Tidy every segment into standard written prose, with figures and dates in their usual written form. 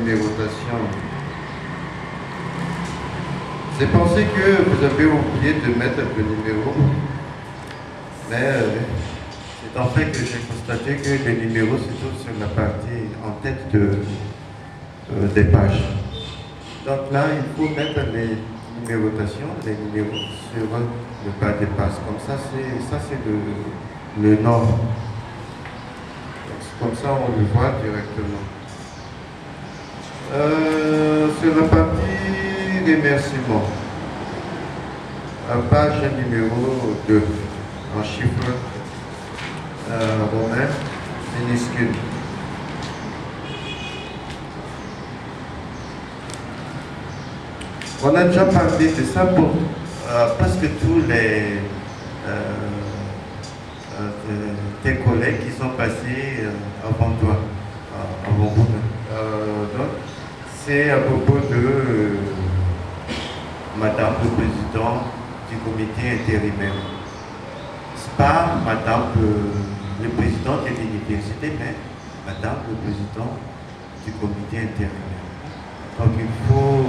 numérotation. J'ai pensé que vous avez oublié de mettre le numéro, mais c'est en fait que j'ai constaté que les numéros se trouvent sur la partie en tête des pages. Donc là, il faut mettre les numérotations, les numéros sur le bas des pages. Comme ça, c'est le nord. Comme ça, on le voit directement. Sur la partie remerciement, page numéro 2, en chiffres romains minuscules. On a déjà parlé de ça pour presque tous tes collègues qui sont passés avant toi, avant vous. Donc, c'est à propos de Madame le Président du comité intérimaire. C'est pas Madame le Président de l'université, mais Madame le Président du comité intérimaire. Donc, il faut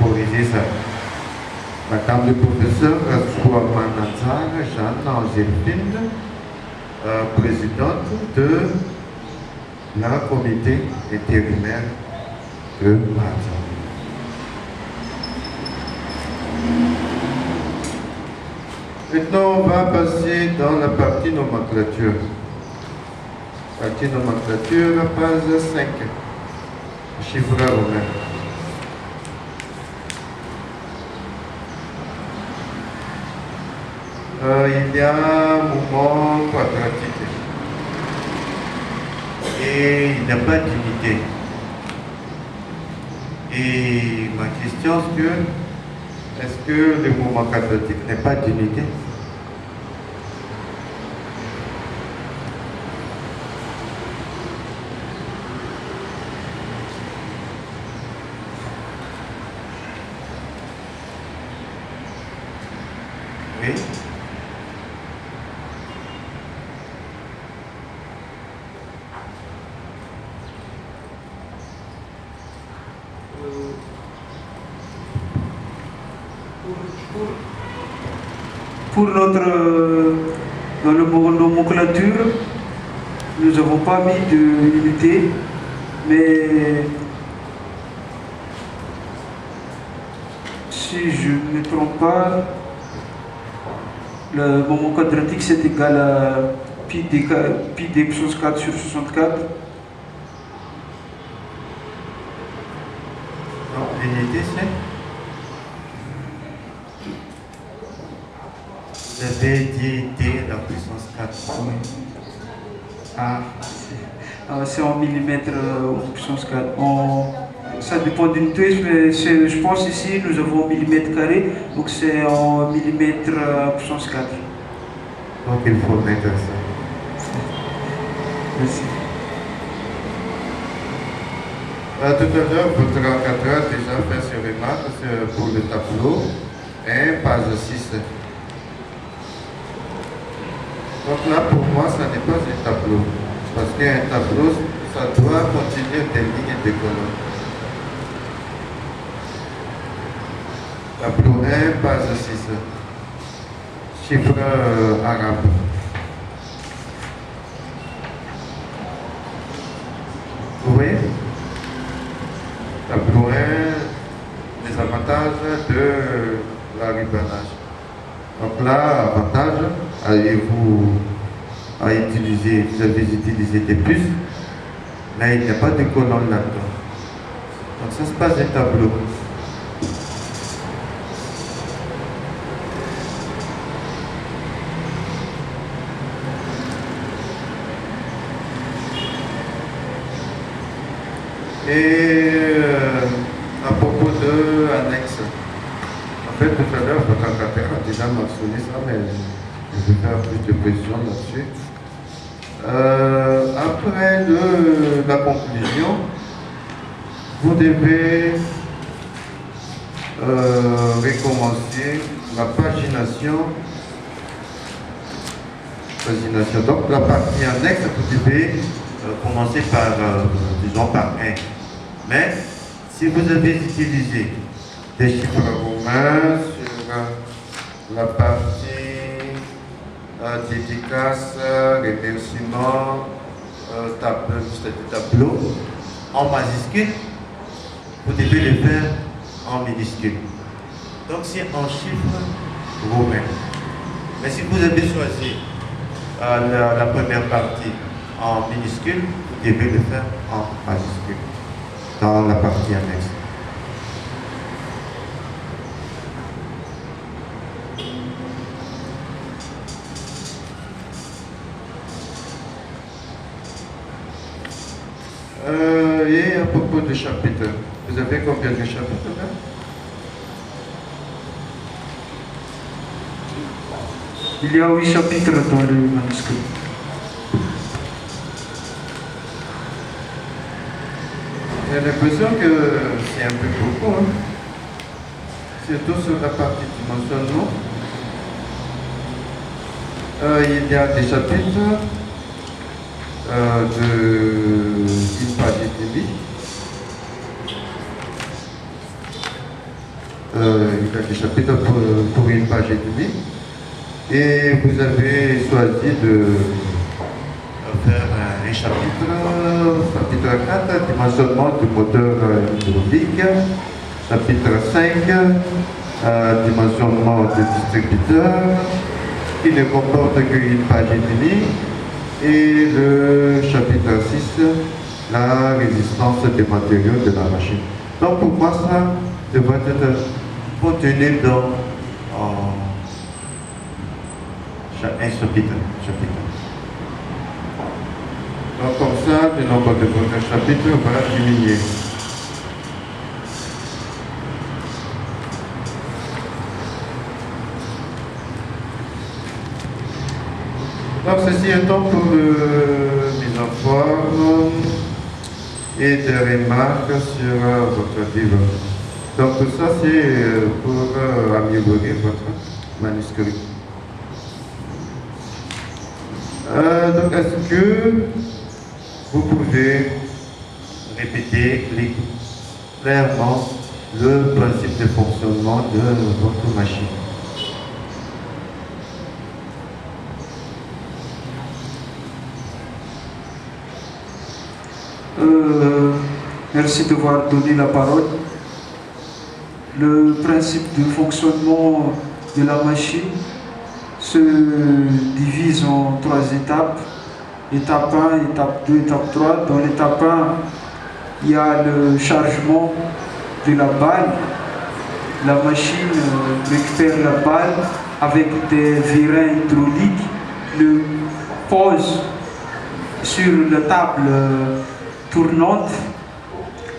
corriger ça. Madame le professeur Souamanazar Jeanne-Angéline, présidente de la comité intérimaire de Matin. Maintenant, on va passer dans la partie nomenclature. Partie nomenclature, page 5. Chiffre romain. Il y a un mouvement quadratique et il n'y a pas d'unité. Et ma question est-ce que le mouvement quadratique n'est pas d'unité? Oui. Pour notre dans le nomenclature, nous n'avons pas mis d'unité, mais si je ne me trompe pas, le moment quadratique c'est égal à pi d puissance 4 sur 64. Non, l'unité c'est? Vous avez dit d la puissance 4. Oui. C'est en millimètres puissance 4. Ça dépend d'une touche, mais je pense ici nous avons en millimètres carrés, donc c'est en millimètres puissance 4. Donc il faut mettre ça. Merci. Tout à l'heure, votre encadreur a déjà fait ses remarques pour le tableau, page 6. Donc là, pour moi, ça n'est pas un tableau. Parce qu'un tableau, ça doit contenir des lignes et des colonnes. Tableau 1, page 6. Chiffre arabe. Vous voyez? Tableau 1, les avantages de l'arribanage. Donc là, avantage, avez-vous à utiliser, vous avez utilisé des puces, mais il n'y a pas de colonne là-dedans. Donc ça se passe un tableau. Et à propos de annexe, en fait tout à l'heure votre encadreur a déjà mentionné ça, mais je vais faire plus de précision là-dessus. Après la conclusion, vous devez recommencer la pagination. Donc la partie annexe, vous devez commencer par, disons, par 1. Mais si vous avez utilisé des chiffres romains sur la partie dédicace, remerciement, tableau en majuscule, vous devez le faire en minuscule. Donc c'est en chiffres romains. Mais si vous avez choisi la première partie en minuscule, vous devez le faire en majuscule dans la partie annexe. Et à propos de chapitres, vous avez combien de chapitres là? Il y a 8 chapitres dans le manuscrit. J'ai l'impression que c'est un peu beaucoup, hein? Surtout sur la partie dimensionnement. Il y a des chapitres d'une page et demie. Il y a des chapitres pour une page et demie. Et vous avez choisi de faire un chapitre 4, dimensionnement du moteur hydraulique, chapitre 5, dimensionnement du distributeur, qui ne comporte qu'une page et demie, et le chapitre 6, la résistance des matériaux de la machine. Donc pour moi, ça devrait être contenu dans un chapitre. Donc comme ça, le nombre de votre chapitres va diminuer. Donc ceci étant pour mise en forme et des remarques sur votre livre. Donc tout ça c'est pour améliorer votre manuscrit. Donc est-ce que vous pouvez répéter clairement le principe de fonctionnement de votre machine? Merci de m'avoir donné la parole. Le principe de fonctionnement de la machine se divise en 3 étapes. Étape 1, étape 2, étape 3. Dans l'étape 1, il y a le chargement de la balle. La machine récupère la balle avec des vérins hydrauliques, le pose sur la table tournante.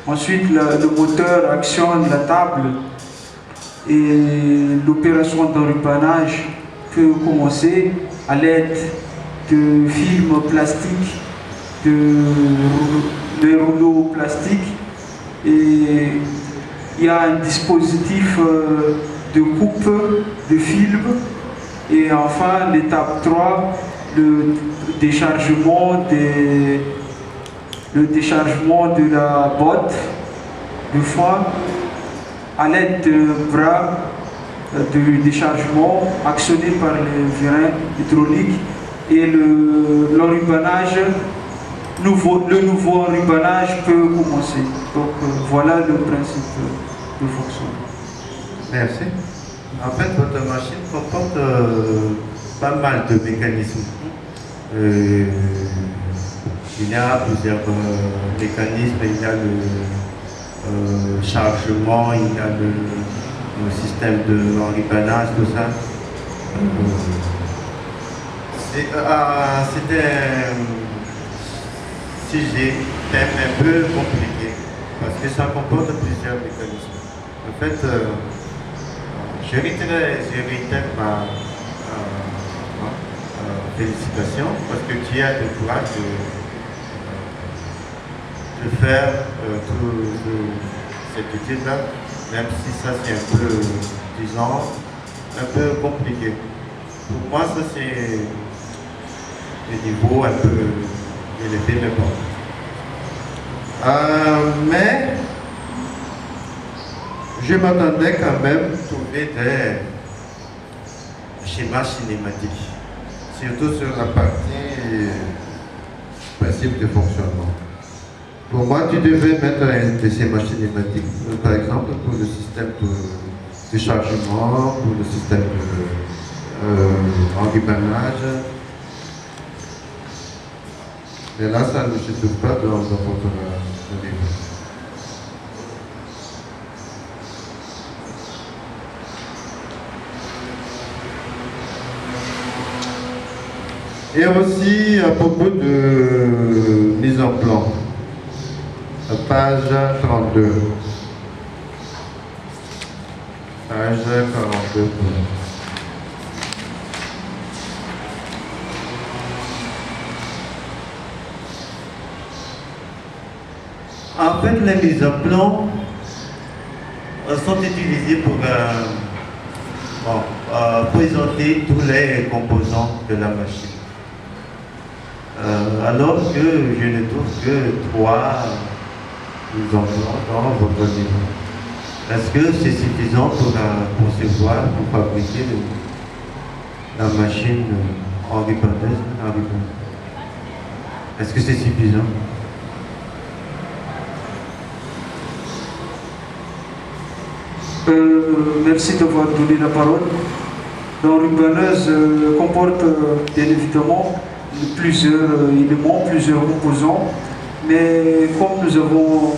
Ensuite, le moteur actionne la table et l'opération d'enrubannage peut commencer à l'aide de films plastiques, de rouleaux plastiques. Et il y a un dispositif de coupe de film. Et enfin, l'étape 3, le déchargement de la botte de foin à l'aide de bras de déchargement actionné par les vérins hydrauliques et l'enrubannage, le nouveau enrubannage peut commencer. Donc voilà le principe de fonctionnement. Merci. En fait, votre machine comporte pas mal de mécanismes. Il y a plusieurs mécanismes, il y a le chargement, il y a le système de enrubannage, tout ça. C'était un sujet un peu compliqué parce que ça comporte plusieurs mécanismes. En fait, je réitère ma félicitation parce que tu as le courage de faire cette étude-là, même si ça c'est un peu, disons, un peu compliqué. Pour moi, ça c'est le niveau un peu élevé, mais bon. Mais je m'attendais quand même à trouver des schémas cinématiques, surtout sur la partie principe de fonctionnement. Pour moi, tu devais mettre des schémas cinématiques, par exemple pour le système de chargement, pour le système d'engrenage. Mais là, ça ne se trouve pas dans votre livre. Et aussi à propos de mise en plan, page 32. Page 42. En fait, les mises en plan sont utilisées pour présenter tous les composants de la machine. Alors que je ne trouve que 3 mises en plan dans votre livre. Est-ce que c'est suffisant pour concevoir, pour fabriquer la machine en ribandeuse? Est-ce que c'est suffisant? Merci d'avoir donné la parole. L'enrubanneuse comporte bien évidemment plusieurs éléments, plusieurs composants, mais comme nous avons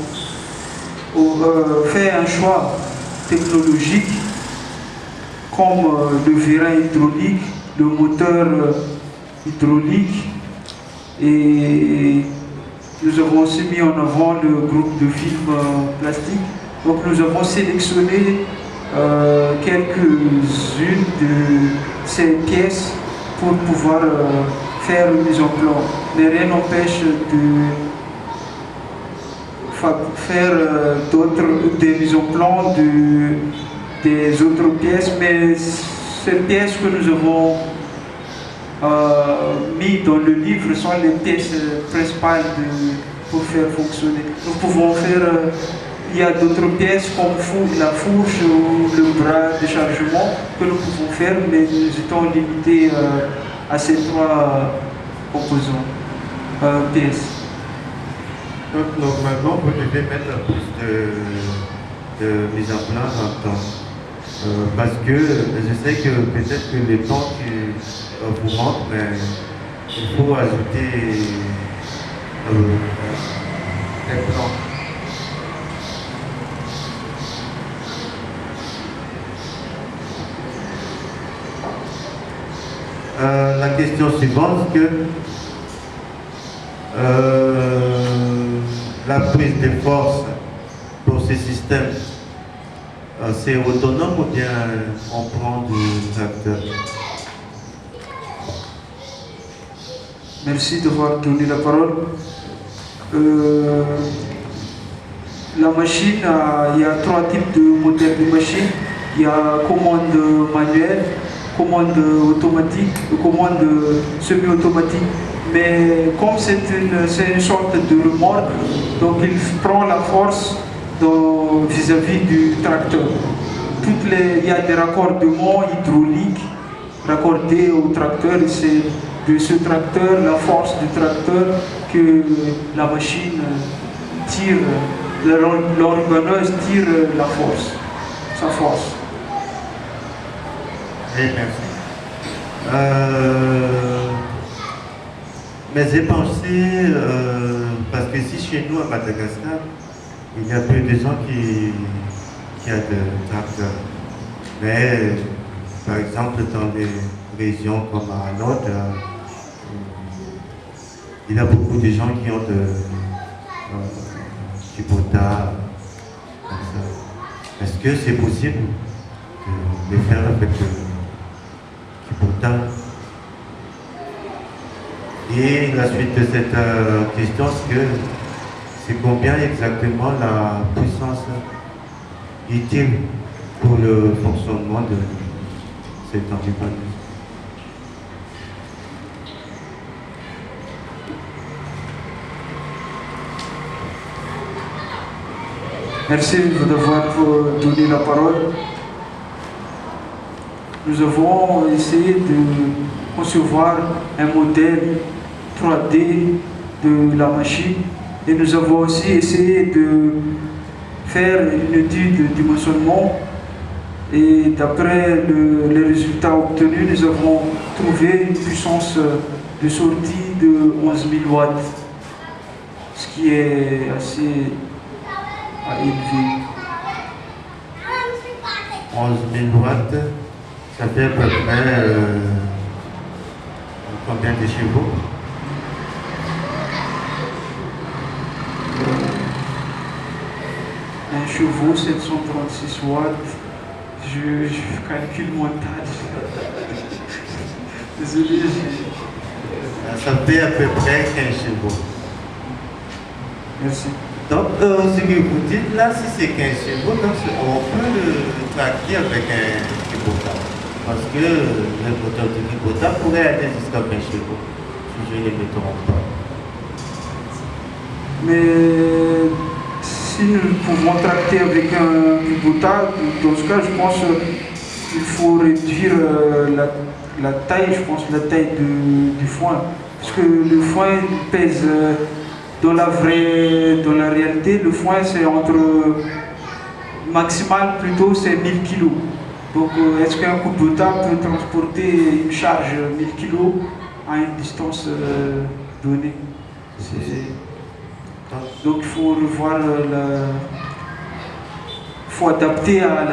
fait un choix technologique comme le vérin hydraulique, le moteur hydraulique, et nous avons aussi mis en avant le groupe de films plastique. Donc nous avons sélectionné quelques-unes de ces pièces pour pouvoir faire une mise en plan. Mais rien n'empêche de faire des mises en plan des autres pièces, mais ces pièces que nous avons mis dans le livre sont les pièces principales pour faire fonctionner. Nous pouvons faire, il y a d'autres pièces comme la fourche ou le bras de chargement que nous pouvons faire, mais nous étions limités à ces 3 composants, pièces. Donc normalement, vous devez mettre plus de mise en place en temps. Parce que je sais que peut-être que les temps qui vous manquent, mais il faut ajouter des plans. La question suivante, c'est que la prise de force pour ces systèmes, c'est autonome ou bien on prend du tracteur? Merci d'avoir donné la parole. La machine, il y a 3 types de modèles de machine. Il y a commande manuelle, commande automatique et commande semi-automatique. Mais comme c'est une sorte de remorque, donc il prend la force vis-à-vis du tracteur. Il y a des raccordements hydrauliques raccordés au tracteur, et c'est de ce tracteur, la force du tracteur, que la machine tire, l'enrubanneuse tire sa force. Oui, merci. Mais j'ai pensé, parce que si chez nous à Madagascar, il y a peu de gens qui ont de tracteurs. Mais par exemple dans les régions comme à Nord, il y a beaucoup de gens qui ont du Kubota, comme ça. Est-ce que c'est possible de faire avec du Kubota? Et la suite de cette question, c'est combien exactement la puissance utile pour le fonctionnement de cet environnement? Merci d'avoir donné la parole. Nous avons essayé de concevoir un modèle 3D de la machine et nous avons aussi essayé de faire une étude de dimensionnement et d'après les résultats obtenus, nous avons trouvé une puissance de sortie de 11 000 watts, ce qui est assez élevé. 11 000 watts, ça fait à peu près combien de chevaux? Un chevaux, 736 watts. Je calcule mon tâche. Désolé. Ça fait à peu près 15 chevaux. Merci. Donc, ce que vous dites là, si c'est 15 chevaux, donc on peut le tracter avec un tripotable. Parce que le moteur du tripotable pourrait aller jusqu'à 20 chevaux, si je ne me trompe pas. Mais si nous pouvons tracter avec un tripotable, dans ce cas, je pense qu'il faut réduire la taille, la taille du foin. Parce que le foin pèse, dans la réalité, le foin c'est entre, maximal plutôt c'est 1000 kg. Donc est-ce qu'un coupe-table peut transporter une charge 1000 kg à une distance donnée? Donc il faut revoir, il faut adapter à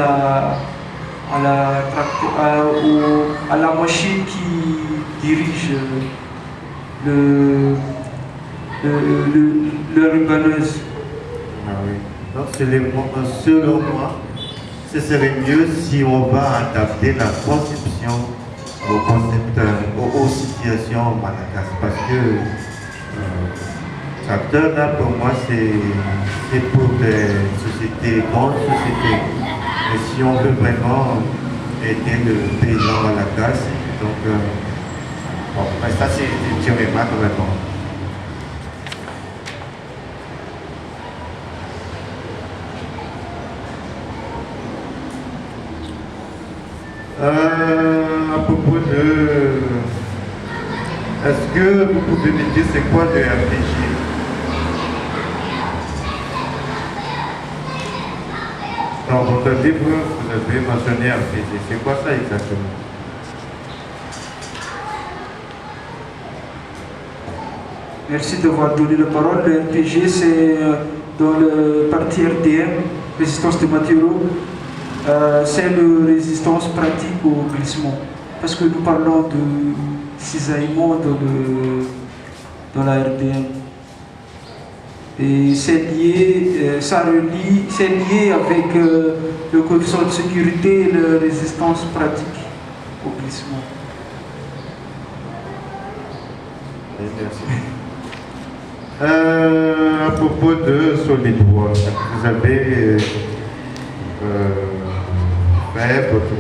la machine qui dirige le rubaneuse. Ah oui. Donc selon moi, ce serait mieux si on va adapter la conception aux situations en Madagascar. Parce que tracteur, là, pour moi, c'est pour des sociétés, grandes sociétés. Et si on veut vraiment aider le paysan à la casse, donc, bon, ben ça, c'est une petite remarque vraiment. À propos de... Est-ce que vous pouvez me dire c'est quoi le RPG? Dans votre livre, vous avez mentionné RPG. C'est quoi ça exactement? Merci d'avoir donné la parole. Le RPG, c'est dans le parti RDM, résistance des matériaux. C'est la résistance pratique au glissement. Parce que nous parlons de cisaillement dans la RDM. Et c'est lié, c'est lié avec le coefficient de sécurité et la résistance pratique au glissement. Merci. À propos de SolidWorks, vous avez fait votre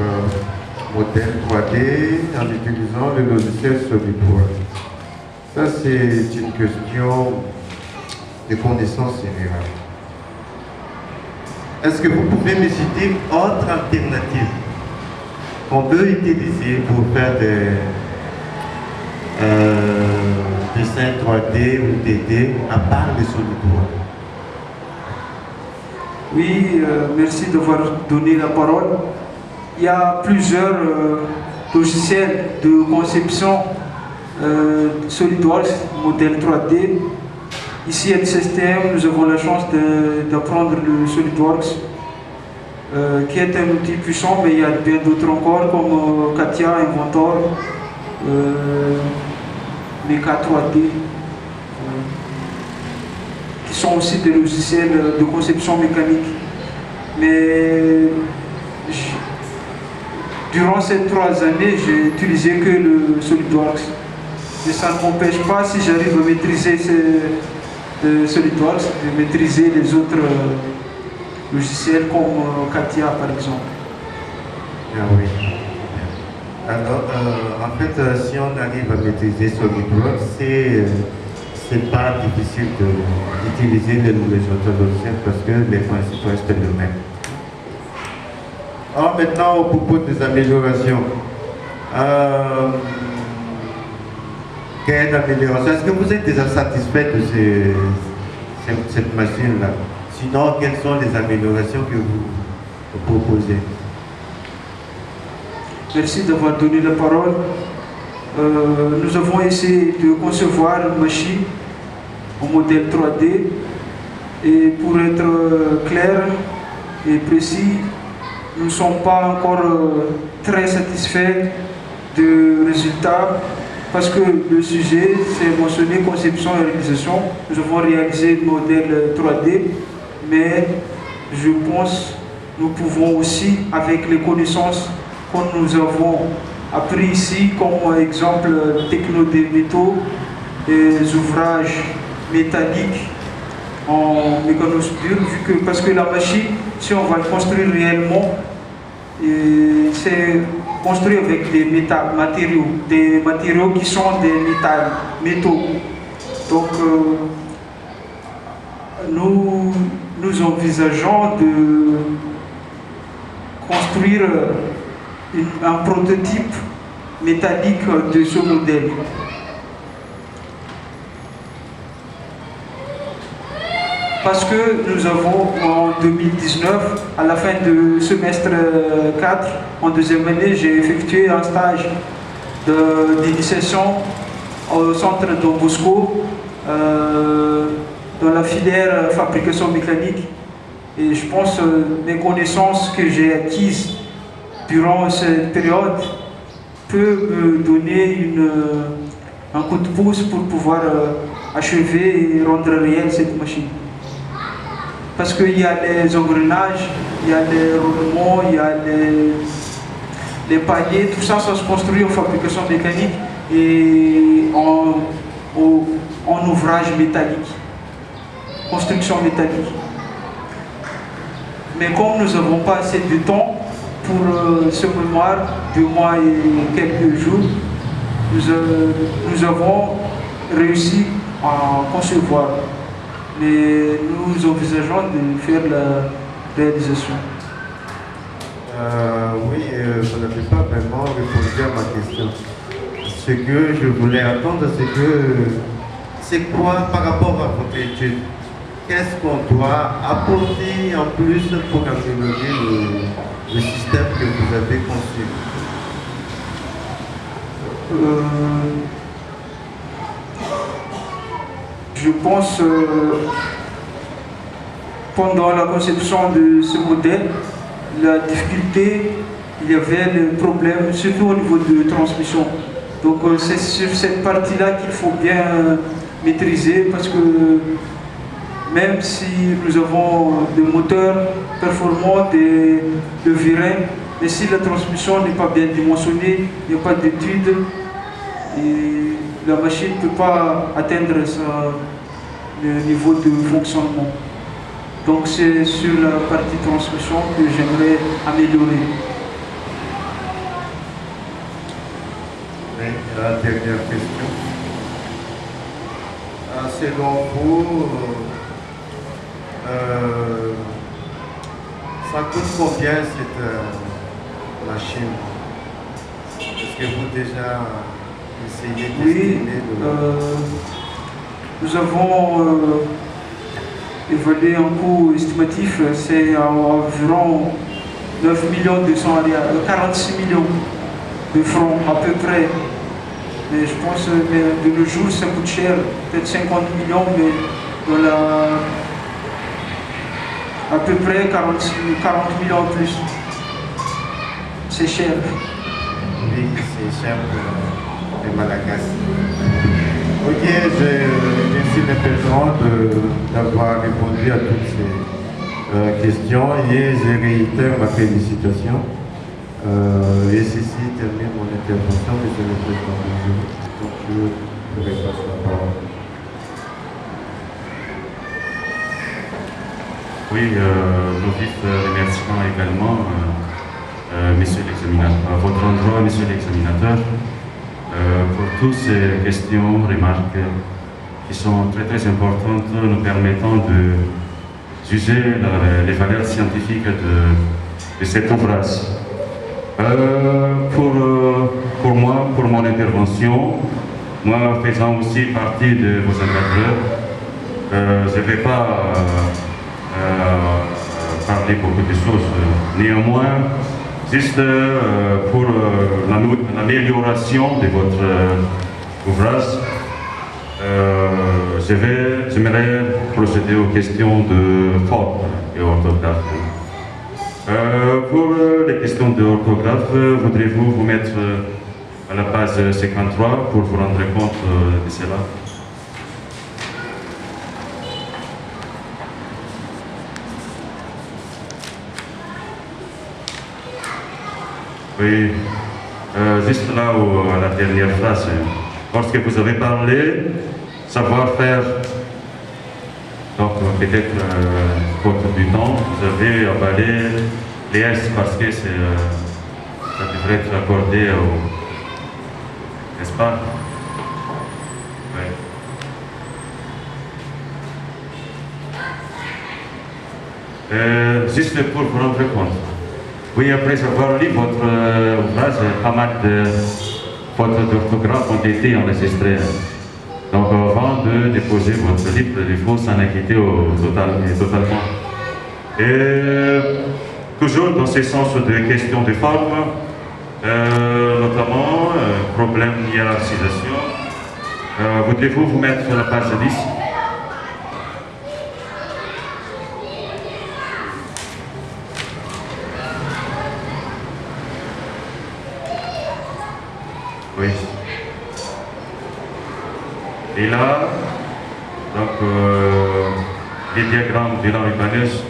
modèle 3D en utilisant le logiciel SolidWorks. Ça, c'est une question de connaissances générales. Est-ce que vous pouvez me citer une autre alternative qu'on peut utiliser pour faire des dessins 3D ou 2D à part le SolidWorks? Oui, merci d'avoir donné la parole. Il y a plusieurs logiciels de conception SolidWorks, modèle 3D. Ici à LCSTM, nous avons la chance d'apprendre le SolidWorks, qui est un outil puissant, mais il y a bien d'autres encore, comme Katia, Inventor, Mecha 3D, qui sont aussi des logiciels de conception mécanique. Mais durant ces 3 années, j'ai utilisé que le SolidWorks. Mais ça ne m'empêche pas, si j'arrive à maîtriser SolidWorks, de maîtriser les autres logiciels comme Katia par exemple. Ah oui. Alors, en fait, si on arrive à maîtriser SolidWorks, c'est c'est pas difficile d'utiliser les autres logiciels parce que les principes restent les mêmes. Alors maintenant, au propos des améliorations. Quelle amélioration? Est-ce que vous êtes déjà satisfait de cette machine-là? Sinon, quelles sont les améliorations que vous proposez? Merci d'avoir donné la parole. Nous avons essayé de concevoir une machine en modèle 3D et pour être clair et précis, nous ne sommes pas encore très satisfaits du résultat parce que le sujet, c'est mentionné conception et réalisation. Nous avons réalisé le modèle 3D, mais je pense que nous pouvons aussi, avec les connaissances que nous avons appris ici, comme exemple techno des métaux, des ouvrages métalliques en mécanosoudure, parce que la machine, si on va le construire réellement, c'est construit avec des matériaux qui sont des métaux. Donc nous envisageons de construire un prototype métallique de ce modèle. Parce que nous avons en 2019, à la fin du semestre 4, en deuxième année, j'ai effectué un stage d'initiation au centre Don Bosco, dans la filière fabrication mécanique. Et je pense que les connaissances que j'ai acquises durant cette période peuvent me donner un coup de pouce pour pouvoir achever et rendre réelle cette machine. Parce qu'il y a les engrenages, il y a les roulements, il y a les paliers, tout ça, ça se construit en fabrication mécanique et en ouvrage métallique, construction métallique. Mais comme nous n'avons pas assez de temps pour ce mémoire, 2 mois et quelques jours, nous avons réussi à concevoir. Mais nous envisageons de faire la réalisation. Oui, vous n'avez pas vraiment répondu à ma question. Ce que je voulais entendre, c'est quoi par rapport à votre étude? Qu'est-ce qu'on doit apporter en plus pour améliorer le système que vous avez conçu? Je pense pendant la conception de ce modèle, la difficulté, il y avait le problème, surtout au niveau de transmission. Donc c'est sur cette partie-là qu'il faut bien maîtriser parce que même si nous avons des moteurs performants, des virains, mais si la transmission n'est pas bien dimensionnée, il n'y a pas d'études, et la machine ne peut pas atteindre le niveau de fonctionnement. Donc c'est sur la partie transmission que j'aimerais améliorer. Et la dernière question. Selon vous, ça coûte combien cette machine? Est-ce que vous déjà essayé d'estimer nous avons évalué un coût estimatif, c'est environ 9 200 000, 46 millions de francs à peu près. Mais je pense que de nos jours ça coûte cher, peut-être 50 millions, mais dans à peu près 40 millions en plus. C'est cher. Oui, c'est cher pour les Malagasy. Ok, merci l'intervenant d'avoir répondu à toutes ces questions et je réitère ma félicitation. Et ceci termine mon intervention, monsieur le président du jury. Donc je vous repasse la parole. Oui, nos vifs remerciements également, monsieur l'examinateur, à votre endroit, monsieur l'examinateur, pour toutes ces questions, remarques qui sont très très importantes, nous permettant de juger les valeurs scientifiques de cet ouvrage. Pour moi, pour mon intervention, moi faisant aussi partie de vos encadreurs, je ne vais pas parler beaucoup de choses. Néanmoins, juste pour l'amélioration de votre ouvrage, j'aimerais procéder aux questions de forme et orthographe. Pour les questions d'orthographe, voudrez-vous vous mettre à la page 53 pour vous rendre compte de cela? Oui, juste là à la dernière phrase, lorsque vous avez parlé, savoir-faire, donc peut-être faute du temps, vous avez avalé les S parce que ça devrait être accordé au... n'est-ce pas? Oui. Juste pour vous rendre compte. Oui, après avoir lu votre ouvrage, pas mal de fautes d'orthographe ont été enregistrées. Donc avant de déposer votre livre, il faut s'en inquiéter totalement. Et toujours dans ce sens de questions de forme, notamment problème hiérarchisation, voudrez-vous vous mettre sur la page 10? Oui. Et là, donc, les diagrammes de la rubaneuse,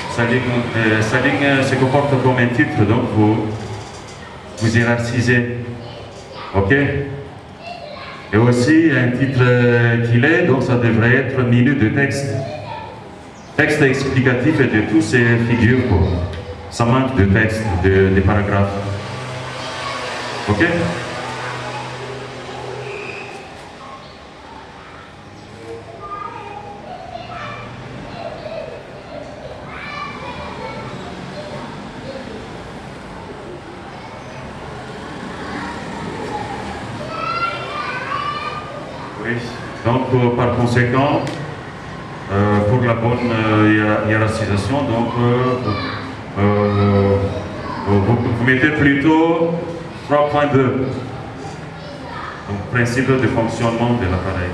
sa ligne se comporte comme un titre, donc vous hiérarchisez. Ok? Et aussi, un titre qu'il est, donc ça devrait être un minute de texte. Texte explicatif de toutes ces figures, quoi. Ça manque de texte, des paragraphes. Ok? Oui. Donc, par conséquent, pour la bonne hiérarchisation, donc, vous mettez plutôt 3.2, donc principe de fonctionnement de l'appareil.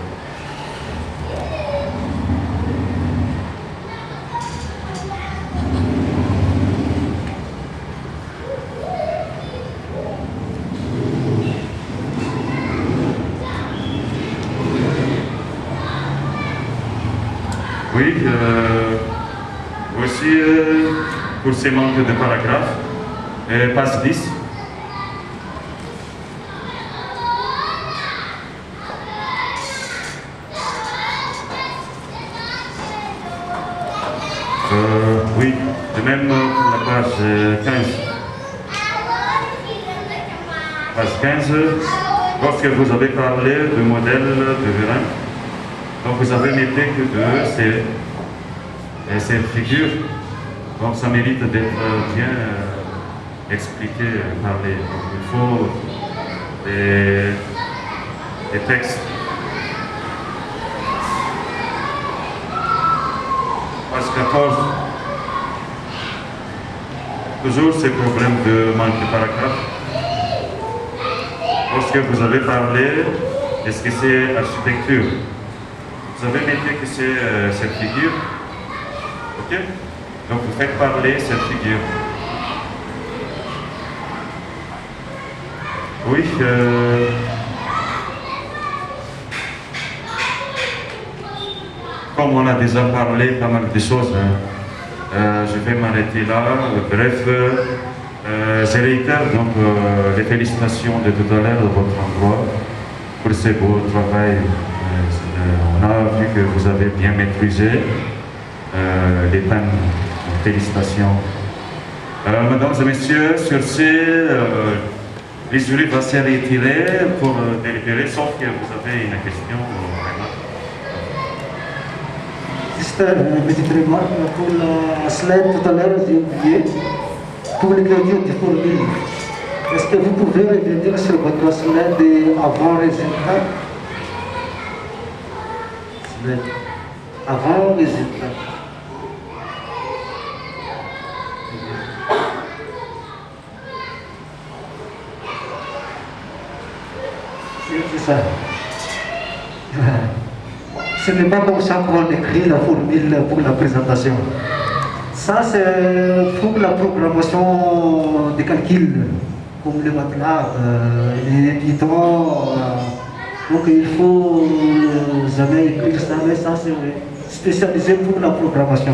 Oui, aussi pour ces manques de paragraphes, page 10. Oui, de même pour la page 15. Page 15, lorsque vous avez parlé de modèle de Vérin, donc vous avez mis que de ces figures, donc ça mérite d'être bien expliqué, parlé. Donc il faut des textes. Page 14. Toujours ces problèmes de manque de paragraphe. Lorsque vous avez parlé, est-ce que c'est architecture? Vous avez mis que c'est cette figure. Ok? Donc vous faites parler cette figure. Oui. Comme on a déjà parlé pas mal de choses, je vais m'arrêter là. Bref, je réitère donc les félicitations de tout à l'heure à votre endroit pour ce beau travail. On a vu que vous avez bien maîtrisé les thèmes. Félicitations. Mesdames et messieurs, sur ce, les jurys vont se retirer pour délibérer, sauf que vous avez une question. une petite remarque pour la slide tout à l'heure, j'ai oublié. Pour l'écriture des formules, est-ce que vous pouvez revenir sur votre slide avant résultat? Slide avant résultat. C'est ça. Ce n'est pas comme ça qu'on écrit la formule pour la présentation. Ça, c'est pour la programmation des calculs, comme le MATLAB, les Python. Donc il faut jamais écrire ça, mais ça, c'est spécialisé pour la programmation.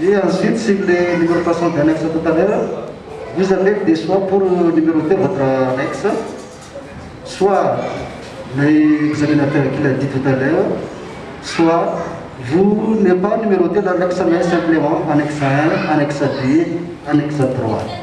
Et ensuite, sur les numérotations d'annexe tout à l'heure, vous avez des choix pour numéroter votre annexe, soit l'examinateur qui l'a dit tout à l'heure, soit vous n'avez pas numéroté l'annexe, mais simplement annexe 1, annexe 2, annexe 3.